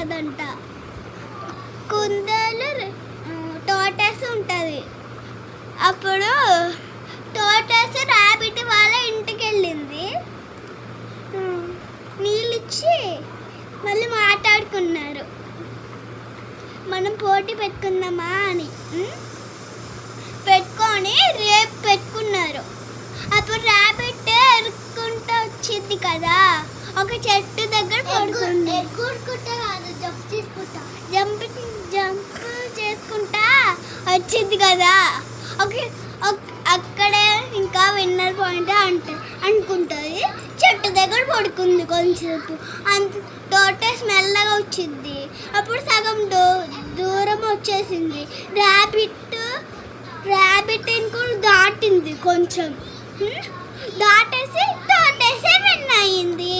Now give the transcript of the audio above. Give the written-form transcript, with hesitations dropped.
ఉంటుందంట. కుందేలు టోటస్ ఉంటుంది. అప్పుడు టోటస్ ర్యాబిట్ వాళ్ళ ఇంటికి వెళ్ళింది. నీళ్ళు ఇచ్చి మళ్ళీ మాట్లాడుకున్నారు, మనం పోటీ పెట్టుకుందామా అని. పెట్టుకొని రేపు పెట్టుకున్నారు. అప్పుడు ర్యాబిట్ ఎరుక్కుంటూ వచ్చింది కదా, ఒక చెట్టు దగ్గర పడుకుంది. జంప్ చేసుకుంటా వచ్చింది కదా, అక్కడే ఇంకా విన్నర్ పాయింట్ అనుకుంటుంది. చెట్టు దగ్గర పడుకుంది కొంచెంసేపు. అంత టోటస్ మెల్లగా వచ్చింది. అప్పుడు సగం దూరం వచ్చేసింది. ర్యాబిట్ ఇంకోటి దాటింది కొంచెం. దాటేసి టోటసే విన్ అయింది.